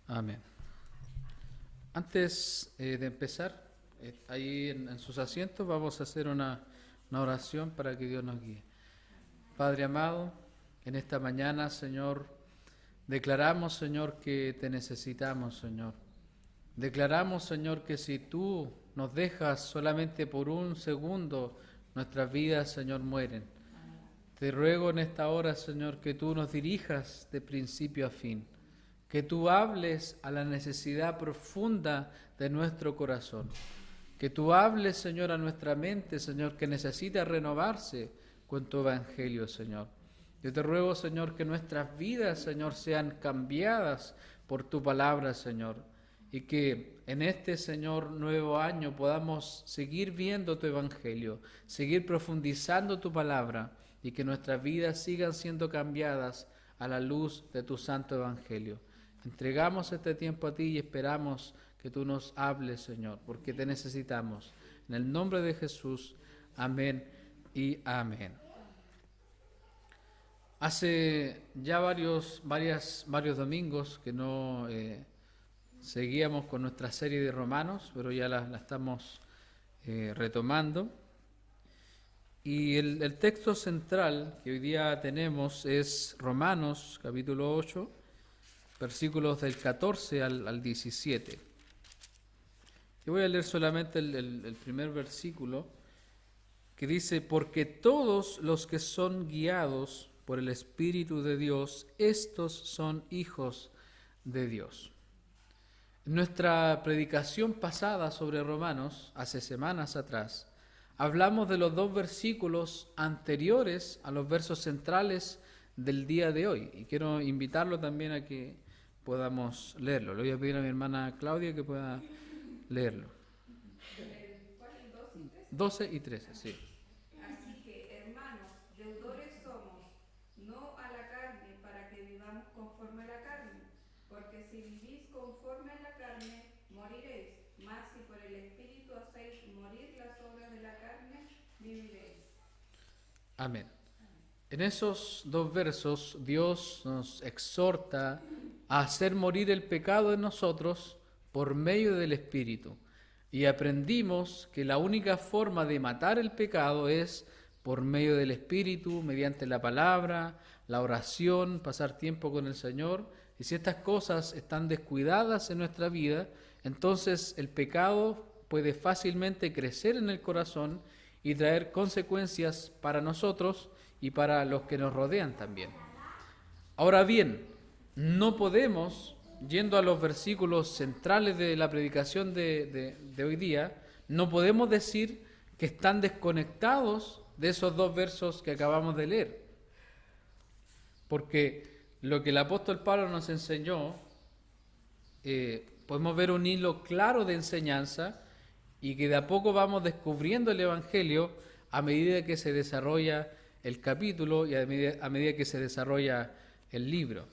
Amén. Antes de empezar, ahí en sus asientos vamos a hacer una oración para que Dios nos guíe. Padre amado, en esta mañana, Señor, declaramos, Señor, que te necesitamos, Señor. Declaramos, Señor, que si tú nos dejas solamente por un segundo, nuestras vidas, Señor, mueren. Te ruego en esta hora, Señor, que tú nos dirijas de principio a fin, que tú hables a la necesidad profunda de nuestro corazón, que tú hables, Señor, a nuestra mente, Señor, que necesita renovarse con tu evangelio, Señor. Yo te ruego, Señor, que nuestras vidas, Señor, sean cambiadas por tu palabra, Señor, y que en este, Señor, nuevo año podamos seguir viendo tu evangelio, seguir profundizando tu palabra, y que nuestras vidas sigan siendo cambiadas a la luz de tu santo evangelio. Entregamos este tiempo a ti y esperamos que tú nos hables, Señor, porque te necesitamos. En el nombre de Jesús, amén y amén. Hace ya varios domingos que no seguíamos con nuestra serie de Romanos, pero ya la estamos retomando. Y el texto central que hoy día tenemos es Romanos capítulo 8, versículos del 14 al 17. Yo voy a leer solamente el primer versículo que dice: porque todos los que son guiados por el Espíritu de Dios, estos son hijos de Dios. En nuestra predicación pasada sobre Romanos, hace semanas atrás, hablamos de los dos versículos anteriores a los versos centrales del día de hoy. Y quiero invitarlo también a que podamos leerlo. Le voy a pedir a mi hermana Claudia que pueda leerlo. ¿Cuál? ¿El 12 y 13? 12 y 13, sí. Así que, hermanos, deudores somos, no a la carne, para que vivamos conforme a la carne. Porque si vivís conforme a la carne, moriréis. Mas si por el Espíritu hacéis morir las obras de la carne, viviréis. Amén. En esos dos versos Dios nos exhorta a hacer morir el pecado en nosotros por medio del Espíritu. Y aprendimos que la única forma de matar el pecado es por medio del Espíritu, mediante la palabra, la oración, pasar tiempo con el Señor. Y si estas cosas están descuidadas en nuestra vida, entonces el pecado puede fácilmente crecer en el corazón y traer consecuencias para nosotros y para los que nos rodean también. Ahora bien, no podemos, yendo a los versículos centrales de la predicación de hoy día, no podemos decir que están desconectados de esos dos versos que acabamos de leer. Porque lo que el apóstol Pablo nos enseñó, podemos ver un hilo claro de enseñanza y que de a poco vamos descubriendo el Evangelio a medida que se desarrolla el capítulo y a medida que se desarrolla el libro.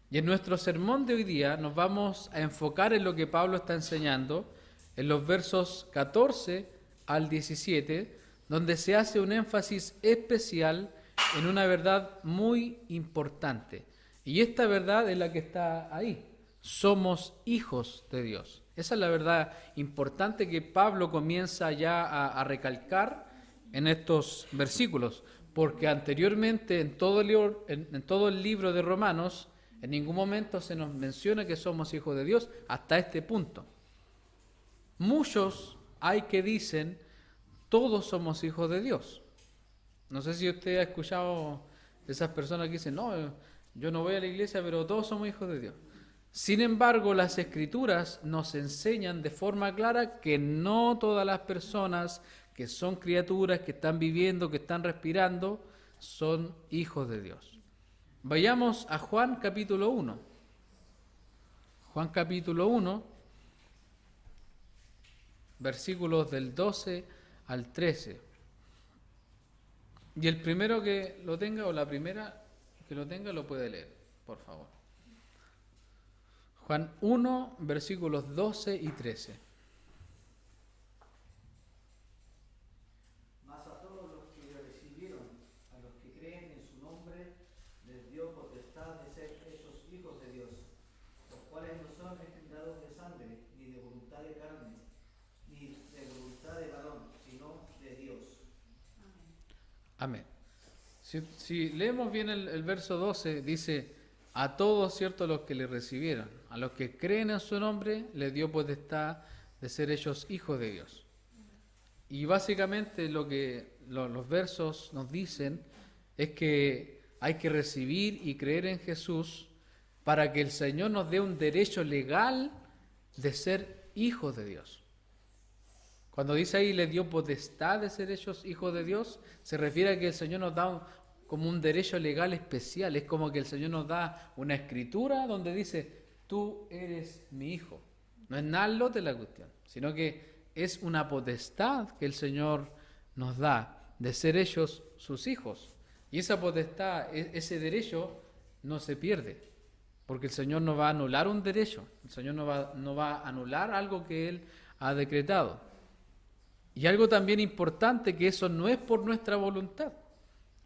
Y en nuestro sermón de hoy día nos vamos a enfocar en lo que Pablo está enseñando en los versos 14 al 17, donde se hace un énfasis especial en una verdad muy importante. Y esta verdad es la que está ahí. Somos hijos de Dios. Esa es la verdad importante que Pablo comienza ya a recalcar en estos versículos, porque anteriormente en todo el libro de Romanos, en ningún momento se nos menciona que somos hijos de Dios hasta este punto. Muchos hay que dicen, todos somos hijos de Dios. No sé si usted ha escuchado de esas personas que dicen, no, yo no voy a la iglesia, pero todos somos hijos de Dios. Sin embargo, las Escrituras nos enseñan de forma clara que no todas las personas que son criaturas, que están viviendo, que están respirando, son hijos de Dios. Vayamos a Juan capítulo 1. Juan capítulo 1, versículos del 12 al 13. Y el primero que lo tenga, o la primera que lo tenga, lo puede leer, por favor. Juan 1, versículos 12 y 13. Mas a todos los que le recibieron, a los que creen en su nombre, les dio potestad de ser hechos hijos de Dios, cuales no son engendrados de sangre, ni de voluntad de carne, ni de voluntad de varón, sino de Dios. Amén. Si leemos bien el verso 12, dice, a todos, cierto, los que le recibieron, a los que creen en su nombre, les dio potestad de ser ellos hijos de Dios. Y básicamente lo que los versos nos dicen es que hay que recibir y creer en Jesús para que el Señor nos dé un derecho legal de ser hijos de Dios. Cuando dice ahí, le dio potestad de ser hechos hijos de Dios, se refiere a que el Señor nos da como un derecho legal especial. Es como que el Señor nos da una escritura donde dice, tú eres mi hijo. No es nada lote la cuestión, sino que es una potestad que el Señor nos da de ser ellos sus hijos. Y esa potestad, ese derecho, no se pierde, porque el Señor no va a anular un derecho, el Señor no va a anular algo que Él ha decretado. Y algo también importante, que eso no es por nuestra voluntad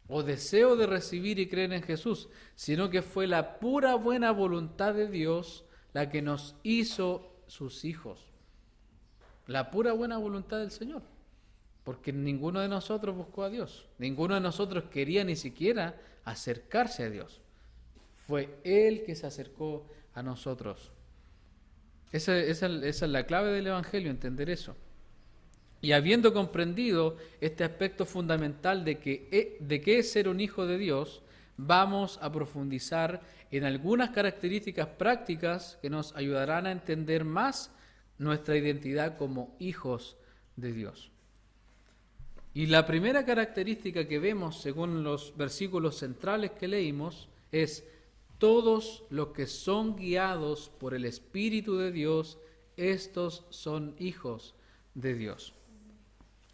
o deseo de recibir y creer en Jesús, sino que fue la pura buena voluntad de Dios la que nos hizo sus hijos. La pura buena voluntad del Señor. Porque ninguno de nosotros buscó a Dios. Ninguno de nosotros quería ni siquiera acercarse a Dios. Fue Él que se acercó a nosotros. Esa es la clave del Evangelio, entender eso. Y habiendo comprendido este aspecto fundamental de qué es ser un hijo de Dios, vamos a profundizar en algunas características prácticas que nos ayudarán a entender más nuestra identidad como hijos de Dios. Y la primera característica que vemos, según los versículos centrales que leímos, es: todos los que son guiados por el Espíritu de Dios, estos son hijos de Dios.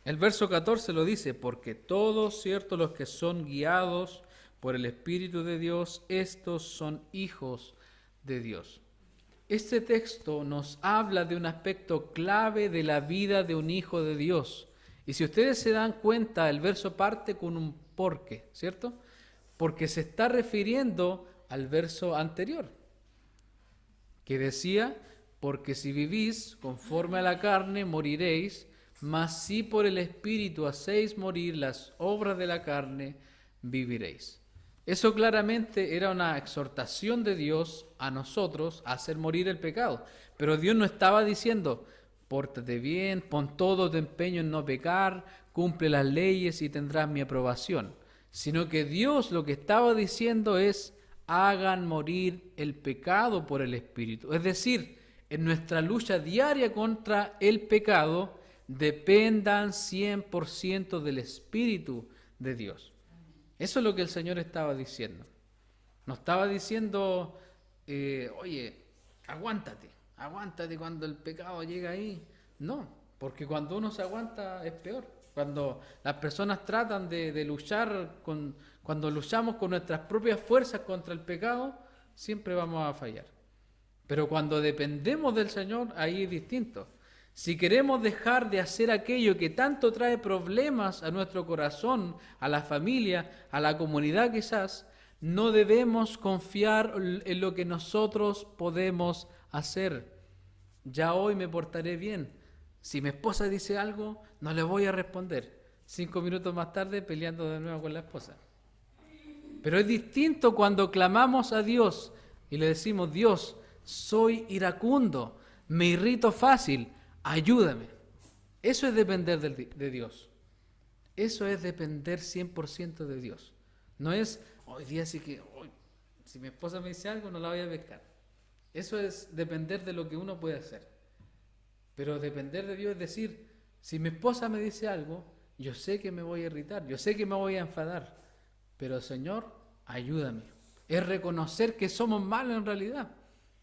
El verso 14 lo dice: porque todos, cierto, los que son guiados por el Espíritu de Dios, estos son hijos de Dios. Este texto nos habla de un aspecto clave de la vida de un hijo de Dios. Y si ustedes se dan cuenta, el verso parte con un porque, ¿cierto? Porque se está refiriendo al verso anterior, que decía: porque si vivís conforme a la carne, moriréis, mas si por el Espíritu hacéis morir las obras de la carne, viviréis. Eso claramente era una exhortación de Dios a nosotros a hacer morir el pecado. Pero Dios no estaba diciendo: pórtate bien, pon todo tu empeño en no pecar, cumple las leyes y tendrás mi aprobación. Sino que Dios lo que estaba diciendo es: hagan morir el pecado por el Espíritu. Es decir, en nuestra lucha diaria contra el pecado, dependan 100% del Espíritu de Dios. Eso es lo que el Señor estaba diciendo. No estaba diciendo, oye, aguántate cuando el pecado llega ahí. No, porque cuando uno se aguanta es peor. Cuando las personas tratan de luchar, cuando luchamos con nuestras propias fuerzas contra el pecado, siempre vamos a fallar. Pero cuando dependemos del Señor, ahí es distinto. Si queremos dejar de hacer aquello que tanto trae problemas a nuestro corazón, a la familia, a la comunidad quizás, no debemos confiar en lo que nosotros podemos hacer. Ya hoy me portaré bien. Si mi esposa dice algo, no le voy a responder. 5 minutos más tarde peleando de nuevo con la esposa. Pero es distinto cuando clamamos a Dios y le decimos: Dios, soy iracundo, me irrito fácil, ayúdame. Eso es depender de Dios. Eso es depender 100% de Dios. No es, hoy día sí que, si mi esposa me dice algo, no la voy a pescar. Eso es depender de lo que uno puede hacer. Pero depender de Dios es decir, si mi esposa me dice algo, yo sé que me voy a irritar, yo sé que me voy a enfadar, pero Señor, ayúdame. Es reconocer que somos malos en realidad,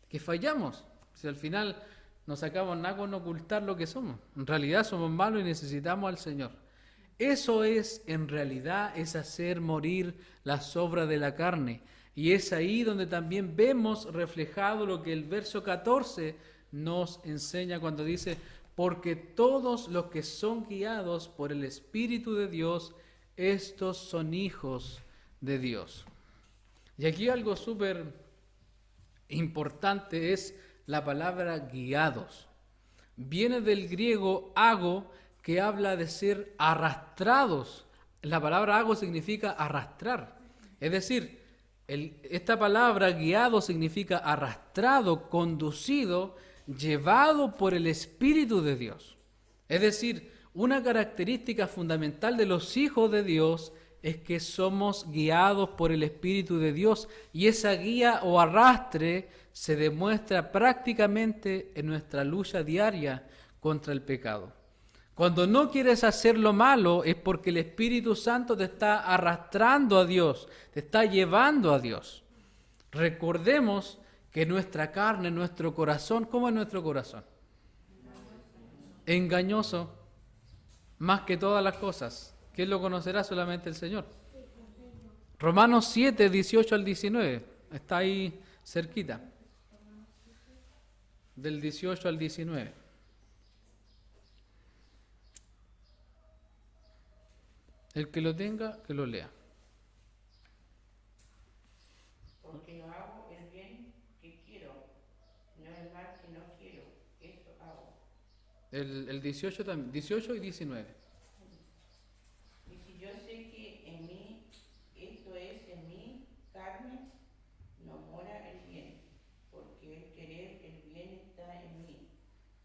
que fallamos. Si al final no sacamos nada con ocultar lo que somos. En realidad somos malos y necesitamos al Señor. Eso es, en realidad, es hacer morir las obras de la carne. Y es ahí donde también vemos reflejado lo que el verso 14 nos enseña cuando dice: porque todos los que son guiados por el Espíritu de Dios, estos son hijos de Dios. Y aquí algo súper importante es la palabra guiados. Viene del griego ago, que habla de ser arrastrados. La palabra ago significa arrastrar. Es decir, esta palabra guiado significa arrastrado, conducido, llevado por el Espíritu de Dios. Es decir, una característica fundamental de los hijos de Dios es que somos guiados por el Espíritu de Dios, y esa guía o arrastre se demuestra prácticamente en nuestra lucha diaria contra el pecado. Cuando no quieres hacer lo malo es porque el Espíritu Santo te está arrastrando a Dios, te está llevando a Dios. Recordemos que nuestra carne, nuestro corazón, ¿cómo es nuestro corazón? Engañoso, más que todas las cosas. ¿Quién lo conocerá? Solamente el Señor. Romanos 7, 18 al 19. Está ahí cerquita. Del 18 al 19. El que lo tenga, que lo lea. Porque no hago el bien que quiero, no el mal que no quiero, eso hago. El 18 también, 18 y 19. Y si yo sé que en mí, esto es en mi carne, no mora el bien, porque el querer el bien está en mí,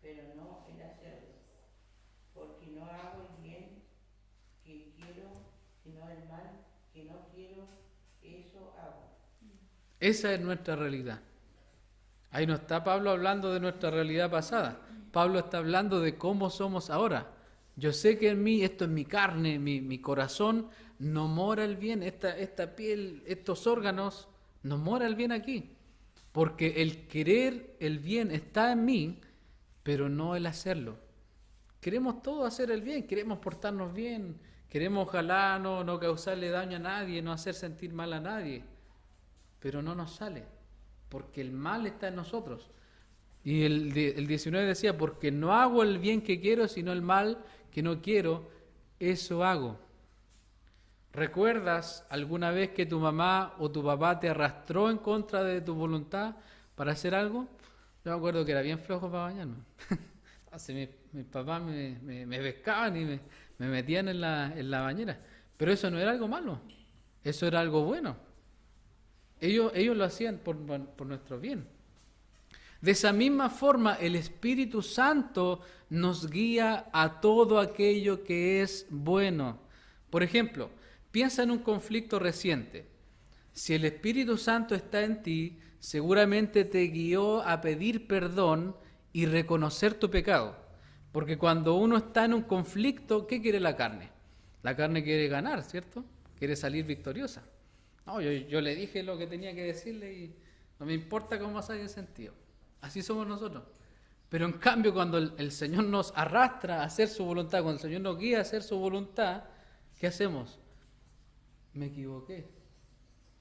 pero no el hacerlo. Porque no hago el bien que quiero, sino el mal que no quiero, eso hago. Esa es nuestra realidad. Ahí no está Pablo hablando de nuestra realidad pasada. Pablo está hablando de cómo somos ahora. Yo sé que en mí, esto es mi carne, mi corazón, no mora el bien. Esta piel, estos órganos, no mora el bien aquí. Porque el querer el bien está en mí, pero no el hacerlo. Queremos todo hacer el bien, queremos portarnos bien, queremos ojalá no causarle daño a nadie, no hacer sentir mal a nadie. Pero no nos sale, porque el mal está en nosotros. Y el 19 decía, porque no hago el bien que quiero, sino el mal que no quiero, eso hago. ¿Recuerdas alguna vez que tu mamá o tu papá te arrastró en contra de tu voluntad para hacer algo? Yo me acuerdo que era bien flojo para bañarme. Así mis papás me pescaban y me metían en la bañera. Pero eso no era algo malo, eso era algo bueno. Ellos lo hacían por nuestro bien. De esa misma forma, el Espíritu Santo nos guía a todo aquello que es bueno. Por ejemplo, piensa en un conflicto reciente. Si el Espíritu Santo está en ti, seguramente te guió a pedir perdón y reconocer tu pecado. Porque cuando uno está en un conflicto, ¿qué quiere la carne? La carne quiere ganar, ¿cierto? Quiere salir victoriosa. No, yo le dije lo que tenía que decirle y no me importa cómo se haya sentido. Así somos nosotros. Pero en cambio, cuando el Señor nos arrastra a hacer su voluntad, cuando el Señor nos guía a hacer su voluntad, ¿qué hacemos? Me equivoqué.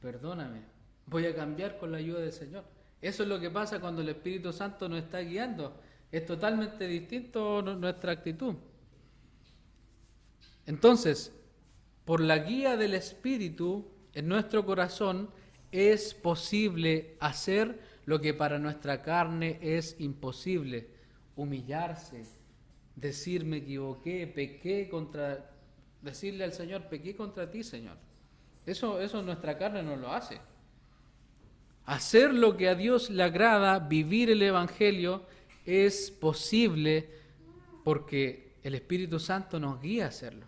Perdóname. Voy a cambiar con la ayuda del Señor. Eso es lo que pasa cuando el Espíritu Santo nos está guiando. Es totalmente distinto nuestra actitud. Entonces, por la guía del Espíritu en nuestro corazón es posible hacer lo que para nuestra carne es imposible: humillarse, decir me equivoqué, decirle al Señor, pequé contra ti, Señor. Eso nuestra carne no lo hace. Hacer lo que a Dios le agrada, vivir el Evangelio, es posible porque el Espíritu Santo nos guía a hacerlo.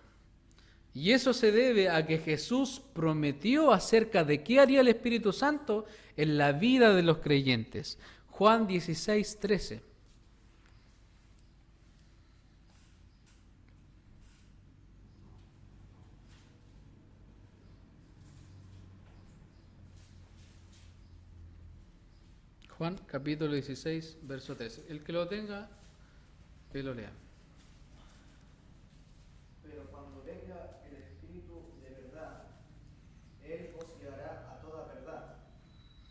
Y eso se debe a que Jesús prometió acerca de qué haría el Espíritu Santo en la vida de los creyentes. Juan 16, 13. Juan capítulo 16, verso 13. El que lo tenga, que lo lea. Pero cuando venga el Espíritu de verdad, Él os guiará a toda verdad,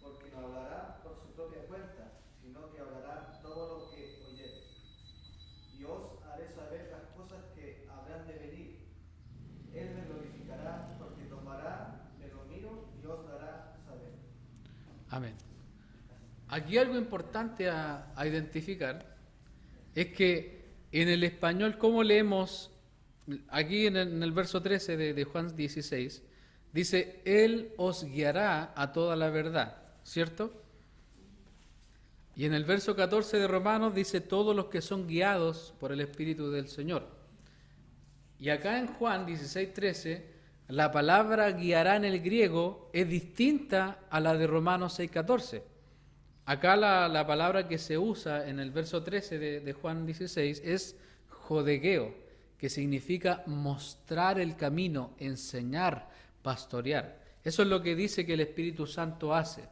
porque no hablará por su propia cuenta, sino que hablará todo lo que oyere. Y os haré saber las cosas que habrán de venir. Él me glorificará, porque tomará de lo mío y os dará saber. Amén. Aquí algo importante a identificar es que en el español, como leemos aquí en el verso 13 de Juan 16, dice, Él os guiará a toda la verdad, ¿cierto? Y en el verso 14 de Romanos dice, todos los que son guiados por el Espíritu del Señor. Y acá en Juan 16:13, la palabra guiará en el griego es distinta a la de Romanos 6:14. Acá la palabra que se usa en el verso 13 de Juan 16 es jodegeo, que significa mostrar el camino, enseñar, pastorear. Eso es lo que dice que el Espíritu Santo hace.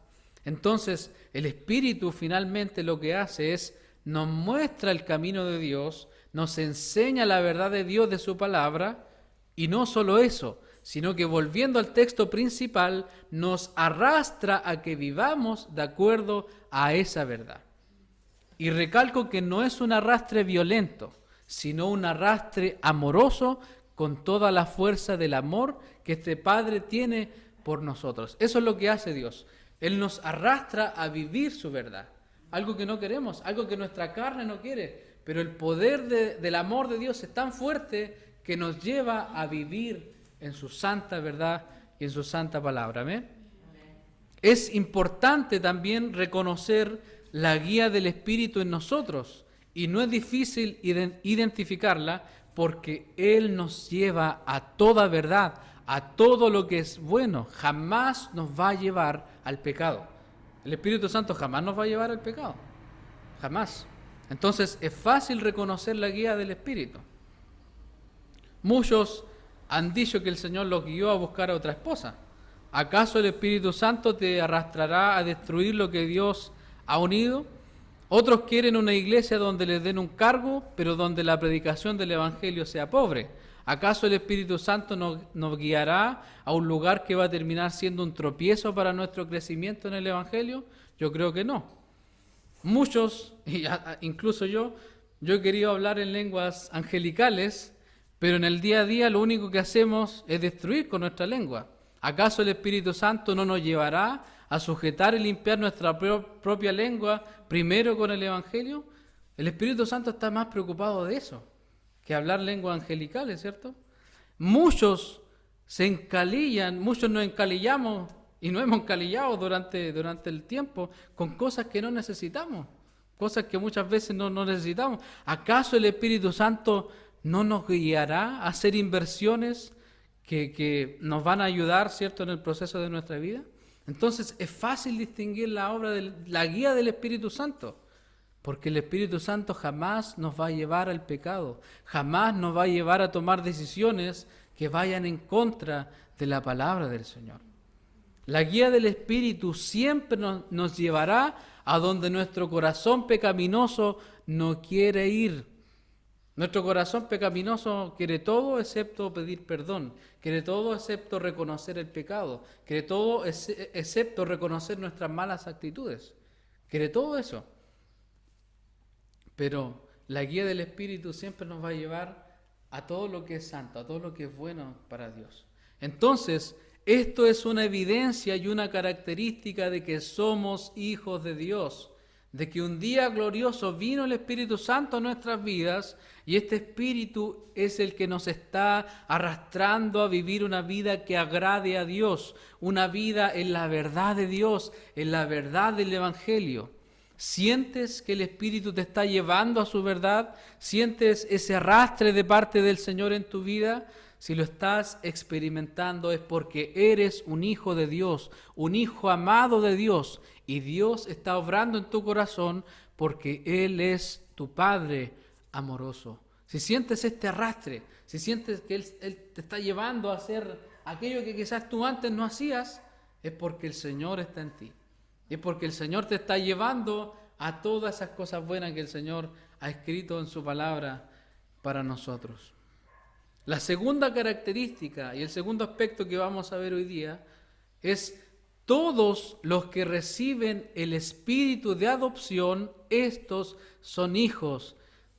Entonces, el Espíritu finalmente lo que hace es nos muestra el camino de Dios, nos enseña la verdad de Dios de su palabra, y no solo eso, sino que volviendo al texto principal, nos arrastra a que vivamos de acuerdo a esa verdad. Y recalco que no es un arrastre violento, sino un arrastre amoroso con toda la fuerza del amor que este Padre tiene por nosotros. Eso es lo que hace Dios. Él nos arrastra a vivir su verdad. Algo que no queremos, algo que nuestra carne no quiere, pero el poder del amor de Dios es tan fuerte que nos lleva a vivir en su santa verdad y en su santa palabra. ¿Amén? Es importante también reconocer la guía del Espíritu en nosotros, y no es difícil identificarla porque Él nos lleva a toda verdad, a todo lo que es bueno. Jamás nos va a llevar al pecado. El Espíritu Santo jamás nos va a llevar al pecado. Jamás. Entonces es fácil reconocer la guía del Espíritu. Muchos han dicho que el Señor los guió a buscar a otra esposa. ¿Acaso el Espíritu Santo te arrastrará a destruir lo que Dios ha unido? Otros quieren una iglesia donde les den un cargo, pero donde la predicación del Evangelio sea pobre. ¿Acaso el Espíritu Santo nos guiará a un lugar que va a terminar siendo un tropiezo para nuestro crecimiento en el Evangelio? Yo creo que no. Muchos, incluso yo he querido hablar en lenguas angelicales, pero en el día a día lo único que hacemos es destruir con nuestra lengua. ¿Acaso el Espíritu Santo no nos llevará a sujetar y limpiar nuestra propia lengua primero con el Evangelio? El Espíritu Santo está más preocupado de eso que hablar lenguas angelicales, ¿cierto? Muchos se encalillan, muchos nos encalillamos y nos hemos encalillado durante el tiempo con cosas que no necesitamos, cosas que muchas veces no necesitamos. ¿Acaso el Espíritu Santo no nos guiará a hacer inversiones que nos van a ayudar, ¿cierto?, en el proceso de nuestra vida? Entonces es fácil distinguir la obra de la guía del Espíritu Santo, porque el Espíritu Santo jamás nos va a llevar al pecado, jamás nos va a llevar a tomar decisiones que vayan en contra de la palabra del Señor. La guía del Espíritu siempre nos llevará a donde nuestro corazón pecaminoso no quiere ir. Nuestro corazón pecaminoso quiere todo excepto pedir perdón, quiere todo excepto reconocer el pecado, quiere todo excepto reconocer nuestras malas actitudes, quiere todo eso. Pero la guía del Espíritu siempre nos va a llevar a todo lo que es santo, a todo lo que es bueno para Dios. Entonces, esto es una evidencia y una característica de que somos hijos de Dios, de que un día glorioso vino el Espíritu Santo a nuestras vidas y este Espíritu es el que nos está arrastrando a vivir una vida que agrade a Dios, una vida en la verdad de Dios, en la verdad del Evangelio. ¿Sientes que el Espíritu te está llevando a su verdad? ¿Sientes ese arrastre de parte del Señor en tu vida? Si lo estás experimentando es porque eres un hijo de Dios, un hijo amado de Dios, y Dios está obrando en tu corazón porque Él es tu Padre amoroso. Si sientes este arrastre, si sientes que Él te está llevando a hacer aquello que quizás tú antes no hacías, es porque el Señor está en ti. Es porque el Señor te está llevando a todas esas cosas buenas que el Señor ha escrito en su palabra para nosotros. La segunda característica y el segundo aspecto que vamos a ver hoy día es todos los que reciben el espíritu de adopción, estos son hijos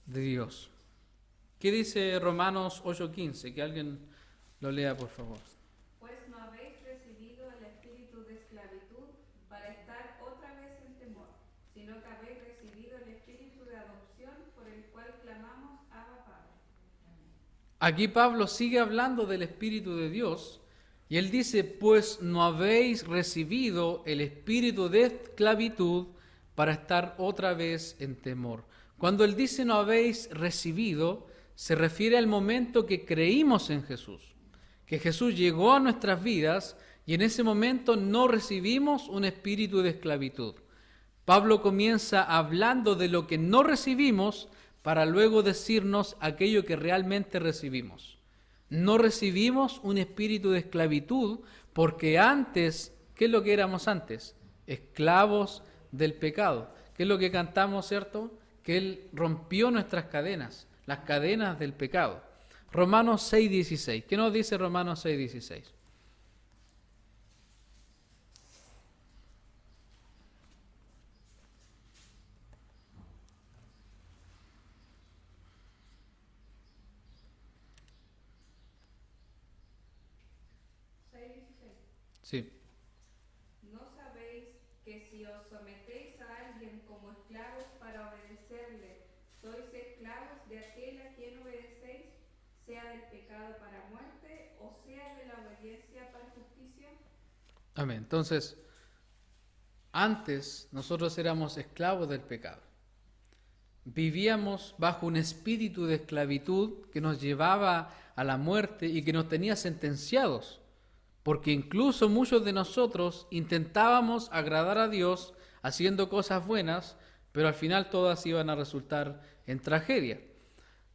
de Dios. ¿Qué dice Romanos 8:15? Que alguien lo lea, por favor. Pues no habéis recibido el espíritu de esclavitud para estar otra vez en temor, sino que habéis recibido el Espíritu de adopción por el cual clamamos Abba Padre. Aquí Pablo sigue hablando del Espíritu de Dios y él dice, pues no habéis recibido el espíritu de esclavitud para estar otra vez en temor. Cuando él dice no habéis recibido, se refiere al momento que creímos en Jesús, que Jesús llegó a nuestras vidas y en ese momento no recibimos un espíritu de esclavitud. Pablo comienza hablando de lo que no recibimos para luego decirnos aquello que realmente recibimos. No recibimos un espíritu de esclavitud porque antes, ¿qué es lo que éramos antes? Esclavos del pecado. ¿Qué es lo que cantamos, cierto? Que Él rompió nuestras cadenas, las cadenas del pecado. Romanos 6:16. ¿Qué nos dice Romanos 6:16? Sí. ¿No sabéis que si os sometéis a alguien como esclavos para obedecerle, sois esclavos de aquel a quien obedecéis, sea del pecado para muerte o sea de la obediencia para justicia? Amén. Entonces, antes nosotros éramos esclavos del pecado. Vivíamos bajo un espíritu de esclavitud que nos llevaba a la muerte y que nos tenía sentenciados. Porque incluso muchos de nosotros intentábamos agradar a Dios haciendo cosas buenas, pero al final todas iban a resultar en tragedia.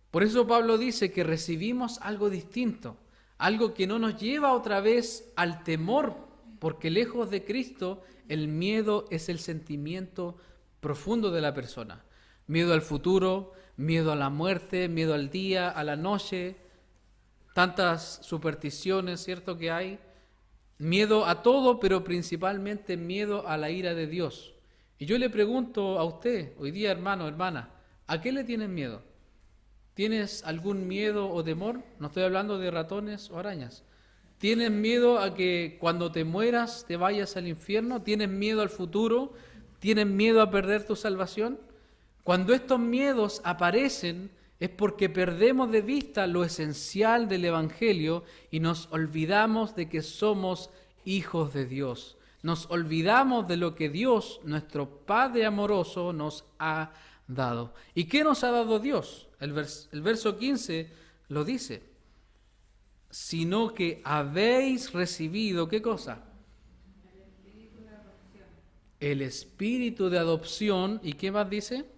Por eso Pablo dice que recibimos algo distinto, algo que no nos lleva otra vez al temor, porque lejos de Cristo el miedo es el sentimiento profundo de la persona. Miedo al futuro, miedo a la muerte, miedo al día, a la noche, tantas supersticiones, ¿cierto?, que hay. Miedo a todo, pero principalmente miedo a la ira de Dios. Y yo le pregunto a usted, hoy día, hermano, hermana, ¿a qué le tienen miedo? ¿Tienes algún miedo o temor? No estoy hablando de ratones o arañas. ¿Tienes miedo a que cuando te mueras te vayas al infierno? ¿Tienes miedo al futuro? ¿Tienes miedo a perder tu salvación? Cuando estos miedos aparecen es porque perdemos de vista lo esencial del Evangelio y nos olvidamos de que somos hijos de Dios. Nos olvidamos de lo que Dios, nuestro Padre amoroso, nos ha dado. ¿Y qué nos ha dado Dios? El verso 15 lo dice. Sino que habéis recibido, ¿qué cosa? El espíritu de adopción. ¿Y qué más dice?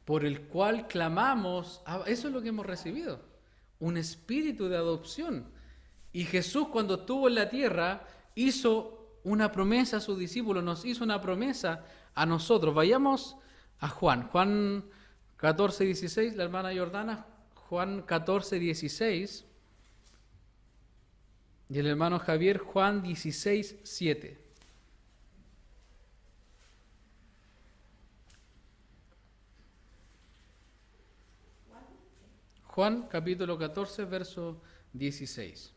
Por el cual clamamos, eso es lo que hemos recibido, un espíritu de adopción. Y Jesús, cuando estuvo en la tierra, hizo una promesa a sus discípulos, nos hizo una promesa a nosotros. Vayamos a Juan 14:16, la hermana Jordana, Juan 14:16, y el hermano Javier, Juan 16:7. Juan capítulo 14, verso 16.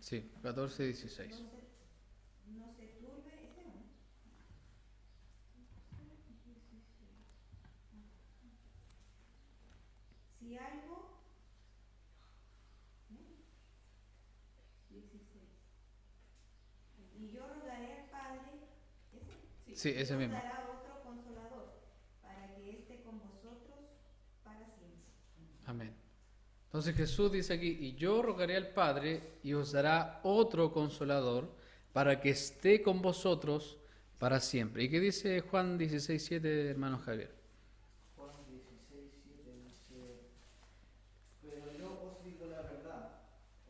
Sí, 14:16. No se turbe ese hombre. Si algo 16. Y yo rogaré al Padre, Sí, ese mismo. dará otro consolador para que esté con vosotros para siempre. Amén. Entonces Jesús dice aquí, y yo rogaré al Padre y os dará otro consolador para que esté con vosotros para siempre. ¿Y qué dice Juan 16:7, hermano Javier? Juan 16:7 dice, pero yo os digo la verdad,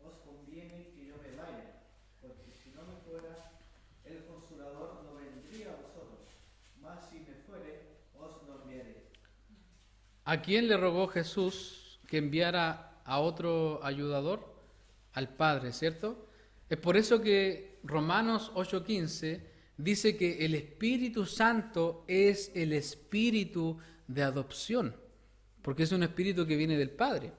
os conviene que yo me vaya, porque si no me fuera, el Consolador no vendría a vosotros, mas si me fuere, os lo enviaré. ¿A quién le rogó Jesús que enviara a otro ayudador? Al Padre, ¿cierto? Es por eso que Romanos 8:15 dice que el Espíritu Santo es el espíritu de adopción, porque es un espíritu que viene del Padre.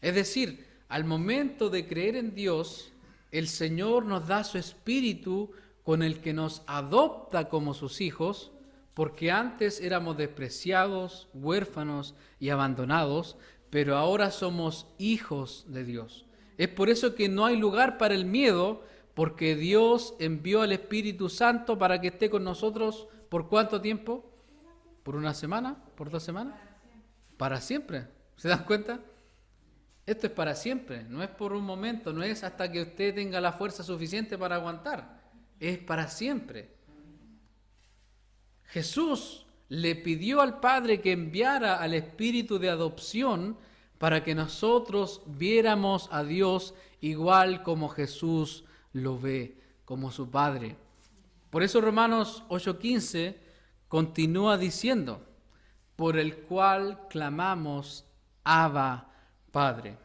Es decir, al momento de creer en Dios, el Señor nos da su espíritu con el que nos adopta como sus hijos, porque antes éramos despreciados, huérfanos y abandonados, pero ahora somos hijos de Dios. Es por eso que no hay lugar para el miedo, porque Dios envió al Espíritu Santo para que esté con nosotros, ¿por cuánto tiempo? ¿Por una semana? ¿Por 2 semanas? Para siempre. ¿Se dan cuenta? Esto es para siempre, no es por un momento, no es hasta que usted tenga la fuerza suficiente para aguantar, es para siempre. Jesús le pidió al Padre que enviara al Espíritu de adopción para que nosotros viéramos a Dios igual como Jesús lo ve, como su Padre. Por eso Romanos 8:15 continúa diciendo, por el cual clamamos, Abba, Padre.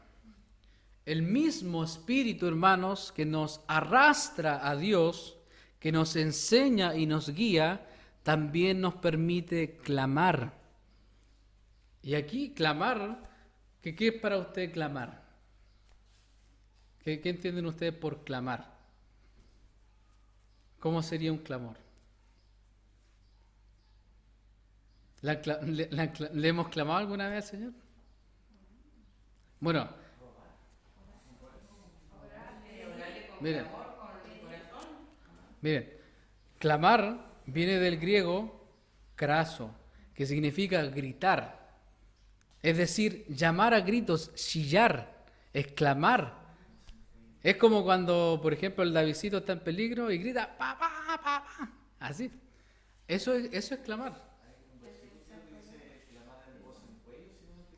El mismo Espíritu, hermanos, que nos arrastra a Dios, que nos enseña y nos guía, también nos permite clamar. Y aquí clamar, ¿qué es para usted clamar? ¿Qué entienden ustedes por clamar? ¿Cómo sería un clamor? ¿Le hemos clamado alguna vez al Señor? Bueno, miren, clamar viene del griego kraso, que significa gritar. Es decir, llamar a gritos, chillar, exclamar. Es como cuando, por ejemplo, el Davidcito está en peligro y grita, papá, papá, así. Eso es clamar.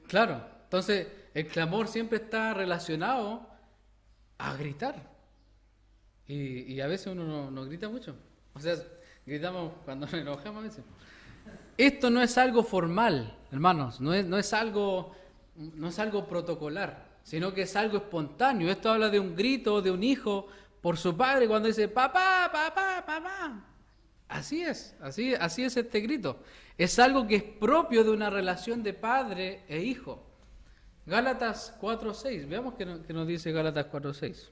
Claro, entonces el clamor siempre está relacionado a gritar. Y a veces uno no grita mucho. O sea, gritamos cuando nos enojamos a veces. Esto no es algo formal, hermanos, no es algo protocolar, sino que es algo espontáneo. Esto habla de un grito de un hijo por su padre cuando dice papá, papá, papá. Así es este grito. Es algo que es propio de una relación de padre e hijo. Gálatas 4:6, veamos qué nos dice Gálatas 4:6.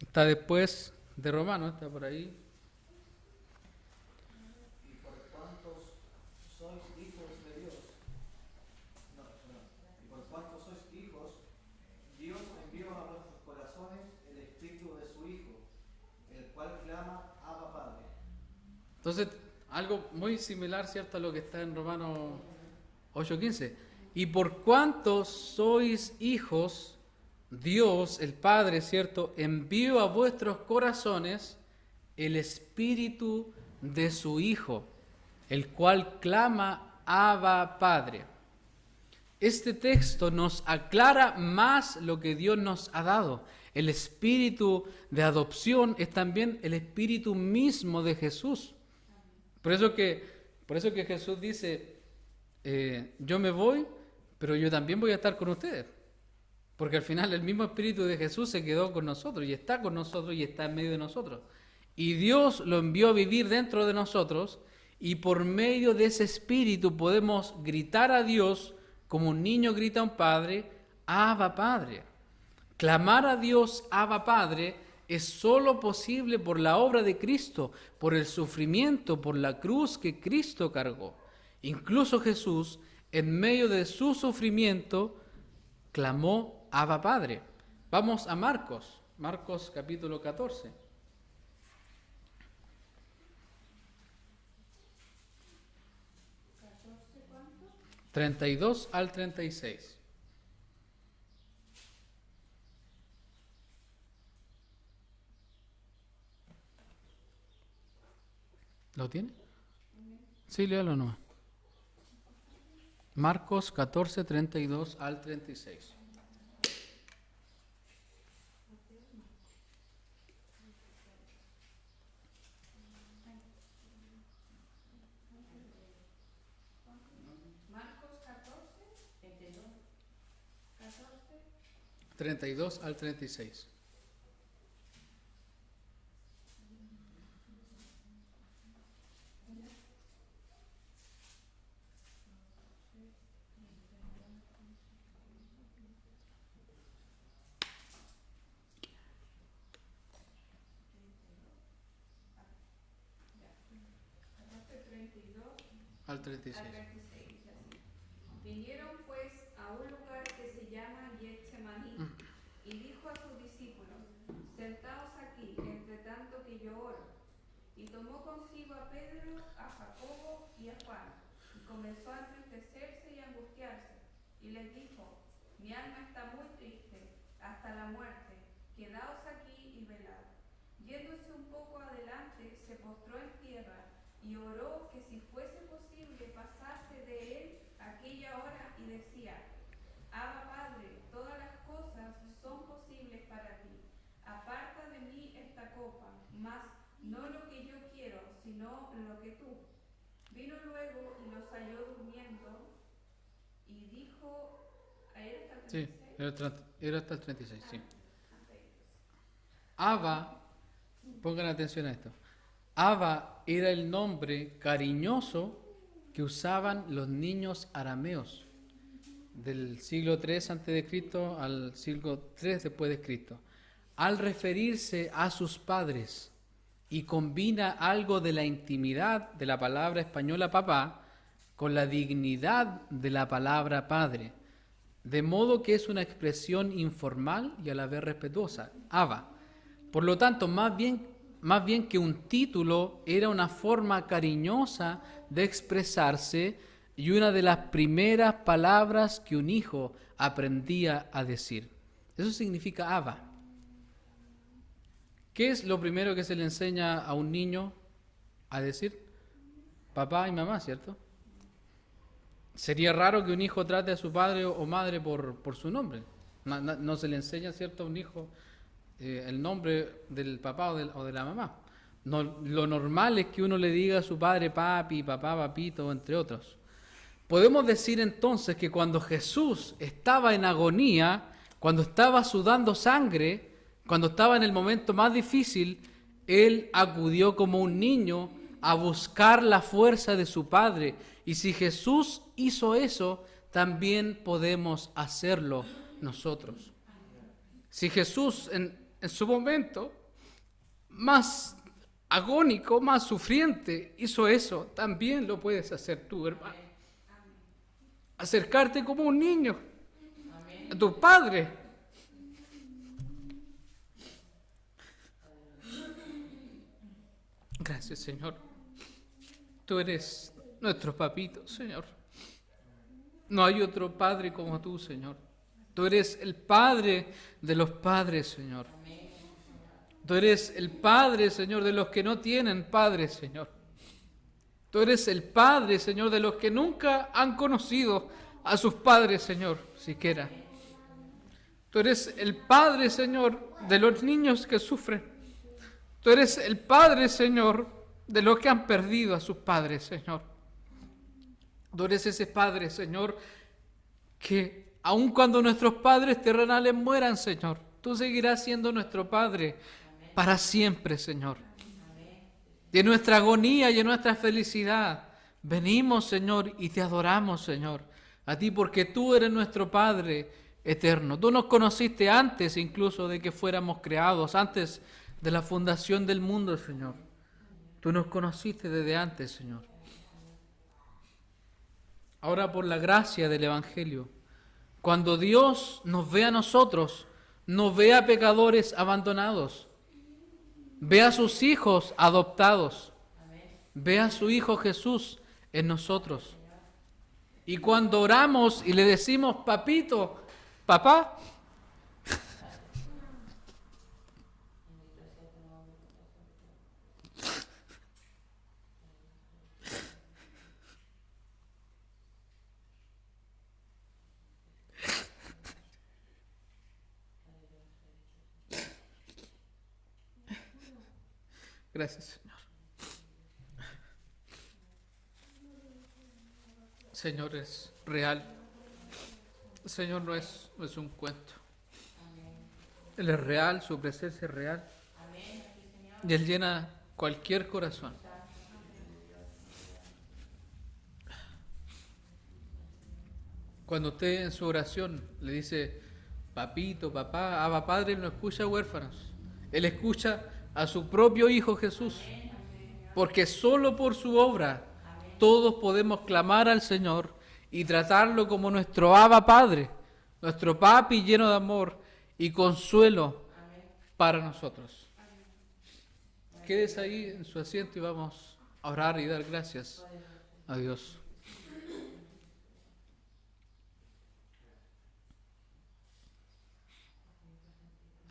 Está después de Romanos, está por ahí. Y por cuanto sois hijos de Dios, y por cuanto sois hijos, Dios envió a vuestros corazones el espíritu de su Hijo, el cual clama, Abba, Padre. Entonces, algo muy similar, ¿cierto?, a lo que está en Romanos 8:15. Y por cuanto sois hijos, Dios, el Padre, ¿cierto?, envió a vuestros corazones el espíritu de su Hijo, el cual clama, Abba, Padre. Este texto nos aclara más lo que Dios nos ha dado. El espíritu de adopción es también el espíritu mismo de Jesús. Por eso que Jesús dice, yo me voy, pero yo también voy a estar con ustedes. Porque al final el mismo espíritu de Jesús se quedó con nosotros y está con nosotros y está en medio de nosotros. Y Dios lo envió a vivir dentro de nosotros y por medio de ese espíritu podemos gritar a Dios como un niño grita a un padre, Abba, Padre. Clamar a Dios, Abba, Padre, es solo posible por la obra de Cristo, por el sufrimiento, por la cruz que Cristo cargó. Incluso Jesús, en medio de su sufrimiento, clamó, Abba, Padre. Vamos a Marcos capítulo 14. 32 al 36. ¿Lo tiene? Sí, léalo nomás. Marcos 14, 32 al 36. Marcos 14, 32 al 36. Al 36. al 36, dice así. Vinieron pues a un lugar que se llama Getsemaní y dijo a sus discípulos: sentaos aquí, entre tanto que yo oro. Y tomó consigo a Pedro, a Jacobo y a Juan, y comenzó a entristecerse y a angustiarse. Y les dijo: mi alma está muy triste, hasta la muerte. Quedaos aquí y velad. Yéndose un poco adelante, se postró en tierra y oró que si fuese posible pasase de él aquella hora, y decía: Abba Padre, todas las cosas son posibles para ti. Aparta de mí esta copa, mas no lo que yo quiero, sino lo que tú. Vino luego y los halló durmiendo y dijo: ¿era hasta el Sí, 36? era hasta el 36, sí. Abba, pongan atención a esto. Abba era el nombre cariñoso que usaban los niños arameos del siglo III a.C. al siglo III después de Cristo, al referirse a sus padres, y combina algo de la intimidad de la palabra española papá con la dignidad de la palabra padre, de modo que es una expresión informal y a la vez respetuosa, Abba. Por lo tanto, más bien que un título, era una forma cariñosa de expresarse y una de las primeras palabras que un hijo aprendía a decir. Eso significa Abba. ¿Qué es lo primero que se le enseña a un niño a decir? Papá y mamá, ¿cierto? Sería raro que un hijo trate a su padre o madre por su nombre. No se le enseña, ¿cierto?, a un hijo el nombre del papá o de la mamá. No, lo normal es que uno le diga a su padre papi, papá, papito, entre otros. Podemos decir entonces que cuando Jesús estaba en agonía, cuando estaba sudando sangre, cuando estaba en el momento más difícil, Él acudió como un niño a buscar la fuerza de su Padre. Y si Jesús hizo eso, también podemos hacerlo nosotros. Si Jesús en su momento más agónico, más sufriente, hizo eso, también lo puedes hacer tú, hermano. Acercarte como un niño a tu Padre. Gracias, Señor. Tú eres nuestro papito, Señor. No hay otro Padre como tú, Señor. Tú eres el Padre de los padres, Señor. Tú eres el Padre, Señor, de los que no tienen Padre, Señor. Tú eres el Padre, Señor, de los que nunca han conocido a sus padres, Señor, siquiera. Tú eres el Padre, Señor, de los niños que sufren. Tú eres el Padre, Señor, de los que han perdido a sus padres, Señor. Tú eres ese Padre, Señor, que aun cuando nuestros padres terrenales mueran, Señor, tú seguirás siendo nuestro Padre para siempre, Señor. Y en nuestra agonía y en nuestra felicidad, venimos, Señor, y te adoramos, Señor, a ti, porque tú eres nuestro Padre eterno. Tú nos conociste antes incluso de que fuéramos creados, antes de la fundación del mundo, Señor. Tú nos conociste desde antes, Señor. Ahora, por la gracia del Evangelio, cuando Dios nos ve a nosotros, no ve a pecadores abandonados, ve a sus hijos adoptados, ve a su Hijo Jesús en nosotros. Y cuando oramos y le decimos, papito, papá, Gracias, Señor. Señor, es real. Señor, no es un cuento. Él es real, su presencia es real. Y Él llena cualquier corazón. Cuando usted en su oración le dice, papito, papá, Abba Padre, Él no escucha a huérfanos. Él escucha a su propio Hijo Jesús. Porque solo por su obra todos podemos clamar al Señor y tratarlo como nuestro Abba Padre, nuestro papi lleno de amor y consuelo para nosotros. Quédese ahí en su asiento y vamos a orar y dar gracias a Dios.